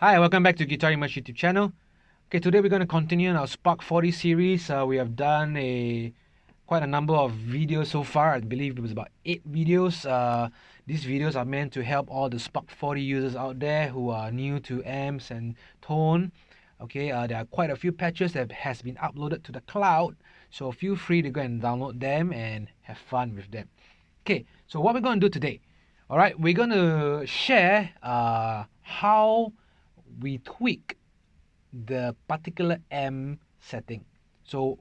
Hi, welcome back to Guitar Image YouTube channel. Okay, today we're going to continue on our Spark 40 series. We have done quite a number of videos so far. I believe it was about 8 videos. These videos are meant to help all the Spark 40 users out there who are new to amps and tone. Okay, there are quite a few patches that has been uploaded to the cloud, so feel free to go and download them and have fun with them. Okay, so what we're going to do today, all right, we're going to share how we tweak the particular amp setting. So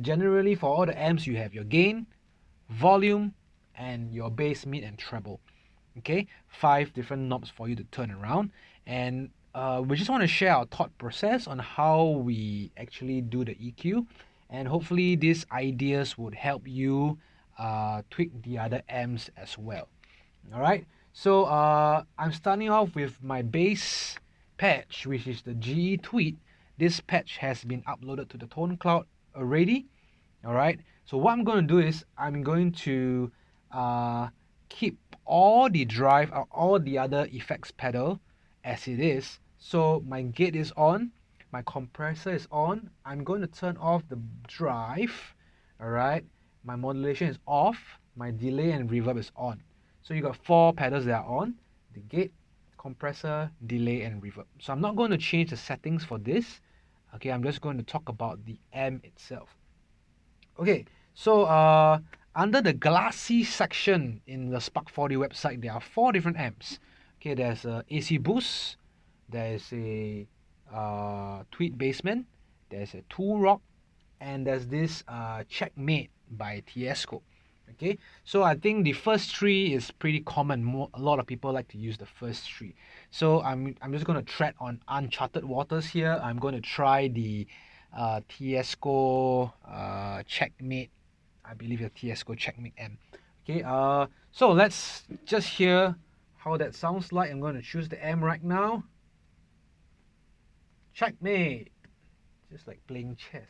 generally for all the amps, you have your gain, volume, and your bass, mid, and treble. Okay, 5 different knobs for you to turn around, and we just want to share our thought process on how we actually do the EQ, and hopefully these ideas would help you tweak the other amps as well. All right, so I'm starting off with my bass patch, which is the GE Tweet. This patch has been uploaded to the Tone Cloud already. All right, so what I'm going to do is I'm going to keep all the drive or all the other effects pedal as it is. So my gate is on, my compressor is on. I'm going to turn off the drive. All right, my modulation is off, my delay and reverb is on. So you got 4 pedals that are on: the gate, compressor, delay, and reverb. So I'm not going to change the settings for this. Okay, I'm just going to talk about the amp itself. Okay, so under the glassy section in the Spark 40 website, there are 4 different amps. Okay, there's a AC Boost, there's a Tweet Basement, there's a Tool Rock, and there's this Checkmate by Teisco. Okay, so I think the first 3 is pretty common. A lot of people like to use the first 3. So I'm just going to tread on uncharted waters here. I'm going to try the Teisco Checkmate. I believe the Teisco Checkmate amp. Okay, so let's just hear how that sounds like. I'm going to choose the amp right now. Checkmate, just like playing chess.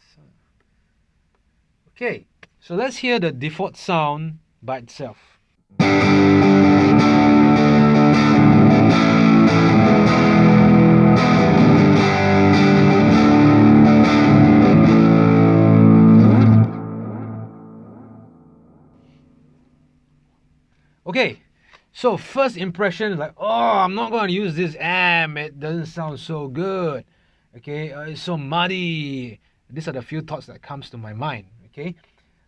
Okay, so let's hear the default sound by itself. Okay, so first impression is like, oh, I'm not going to use this amp. It doesn't sound so good. Okay, it's so muddy. These are the few thoughts that comes to my mind. Okay,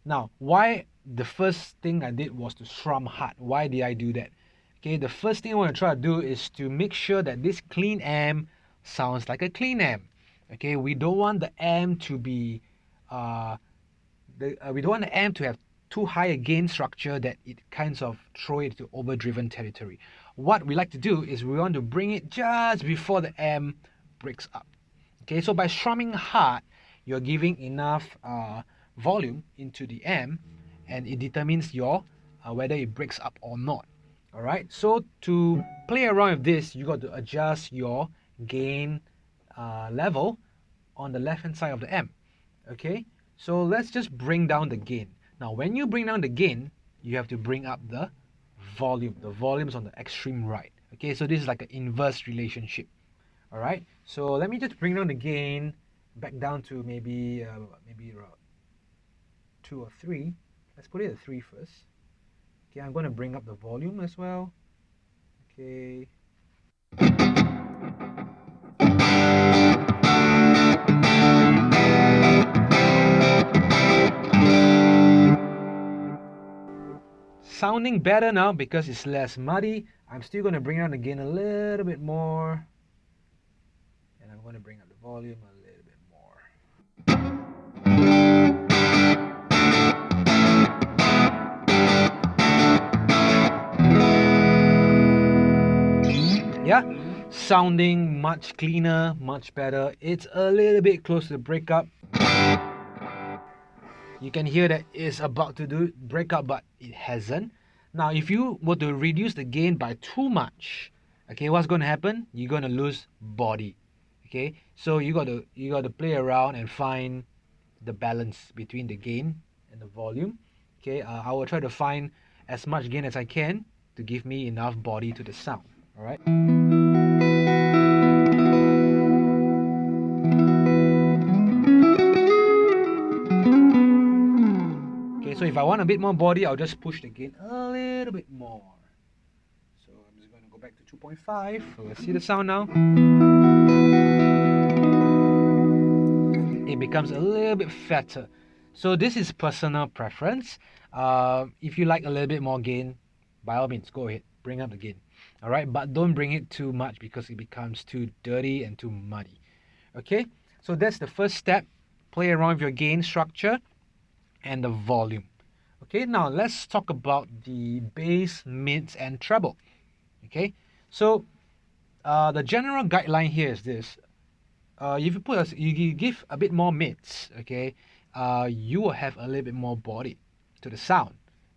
now why the first thing I did was to strum hard. Why did I do that? Okay, the first thing I want to try to do is to make sure that this clean amp sounds like a clean amp. Okay, we don't want the amp to be we don't want the amp to have too high a gain structure that it kinds of throw it to overdriven territory. What we like to do is we want to bring it just before the amp breaks up. Okay, so by strumming hard, you're giving enough volume into the amp, and it determines your whether it breaks up or not. All right, so to play around with this, you got to adjust your gain level on the left hand side of the amp. Okay, so let's just bring down the gain. Now when you bring down the gain, you have to bring up the volume. The volume is on the extreme right. Okay, so this is like an inverse relationship. All right, so let me just bring down the gain back down to maybe around 2 or 3. Let's put it at 3 first. Okay, I'm going to bring up the volume as well. Okay. Sounding better now because it's less muddy. I'm still going to bring down the gain a little bit more. And I'm going to bring up the volume a little bit more. Yeah, sounding much cleaner, much better. It's a little bit close to breakup. You can hear that it's about to do breakup, but it hasn't. Now, if you were to reduce the gain by too much, okay, what's going to happen? You're going to lose body. Okay, so you got to play around and find the balance between the gain and the volume. Okay, I will try to find as much gain as I can to give me enough body to the sound. All right. if I want a bit more body, I'll just push the gain a little bit more. So I'm just going to go back to 2.5. So let's see the sound now. It becomes a little bit fatter. So this is personal preference. If you like a little bit more gain, by all means, go ahead, bring up the gain. All right, but don't bring it too much because it becomes too dirty and too muddy. Okay, so that's the first step. Play around with your gain structure and the volume. Okay, now let's talk about the bass, mids, and treble. Okay, so the general guideline here is this. If you give a bit more mids, okay, you will have a little bit more body to the sound,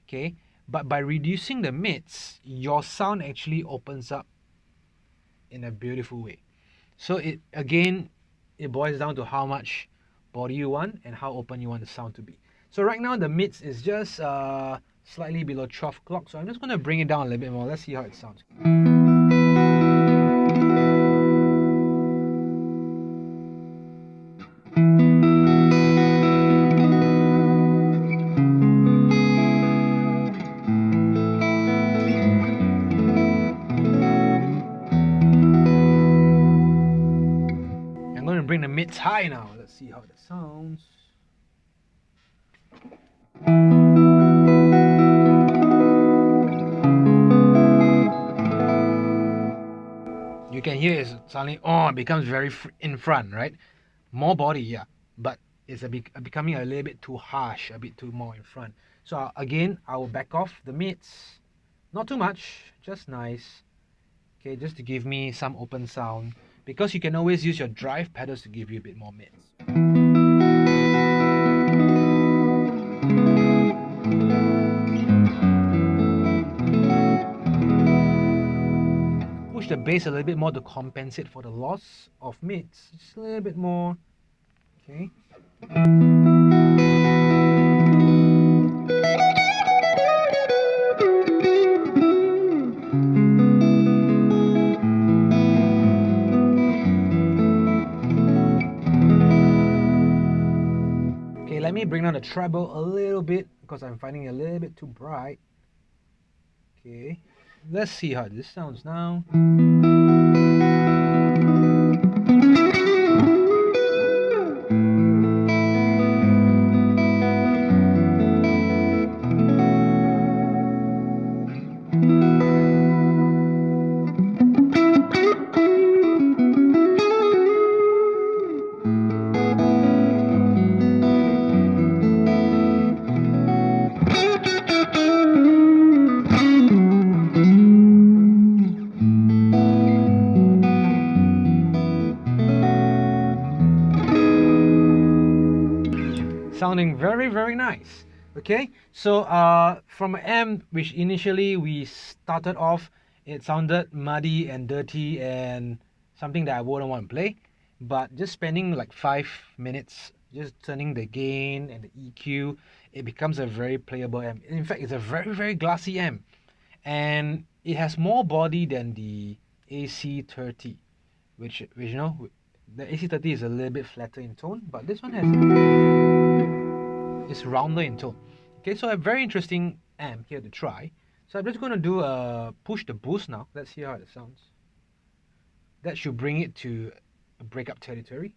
okay. But by reducing the mids, your sound actually opens up in a beautiful way. So it boils down to how much body you want and how open you want the sound to be. So right now the mids is just slightly below 12 o'clock. So I'm just going to bring it down a little bit more. Let's see how it sounds. I'm going to bring the mids high now. Let's see how that sounds. You can hear it's suddenly, it becomes very in front, right? More body, yeah, but it's becoming a little bit too harsh, a bit too more in front. So again, I will back off the mids, not too much, just nice. Okay, just to give me some open sound, because you can always use your drive pedals to give you a bit more mids. Push the bass a little bit more to compensate for the loss of mids, just a little bit more. Okay. Okay, let me bring down the treble a little bit because I'm finding it a little bit too bright. Okay, let's see how this sounds now. Sounding very, very nice. Okay, so from an amp which initially we started off, it sounded muddy and dirty and something that I wouldn't want to play. But just spending like 5 minutes just turning the gain and the EQ, it becomes a very playable amp. In fact, it's a very, very glassy amp, and it has more body than the AC30, which you know, the AC30 is a little bit flatter in tone, but this one is rounder in tone. Okay, so a very interesting amp here to try. So I'm just going to do a push the boost now. Let's hear how it sounds. That should bring it to a breakup territory.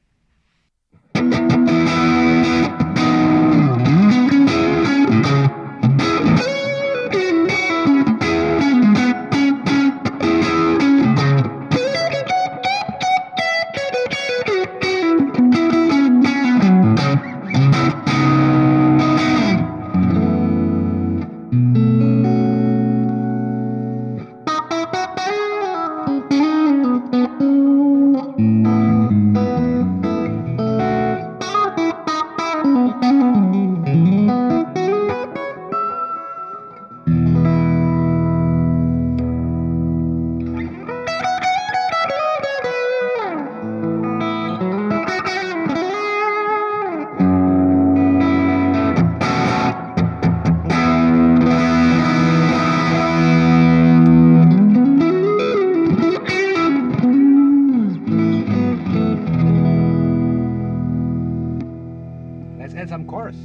Let's add some chorus.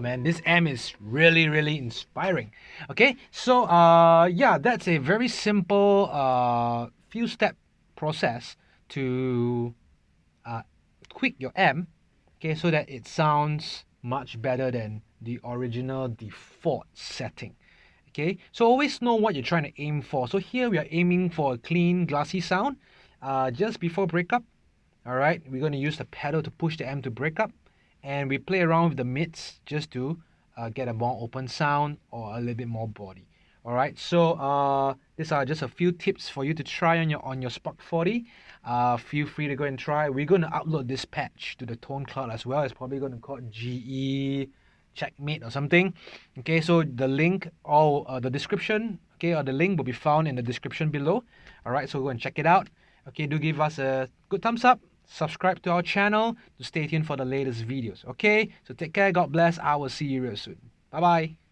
wow, man, this amp is really inspiring. Okay, so yeah, that's a very simple few step process to tweak your amp, okay, so that it sounds much better than the original default setting. Okay, so always know what you're trying to aim for. So here we are aiming for a clean glassy sound just before breakup. All right, we're going to use the pedal to push the amp to breakup, and we play around with the mids just to get a more open sound or a little bit more body. All right, so these are just a few tips for you to try on your Spark 40. Feel free to go and try. We're going to upload this patch to the Tone Cloud as well. It's probably going to call GE Checkmate or something. Okay, so the link or the description, okay, or the link will be found in the description below. All right, so go and check it out. Okay, do give us a good thumbs up. Subscribe to our channel to stay tuned for the latest videos. Okay, so take care. God bless. I will see you real soon. Bye bye.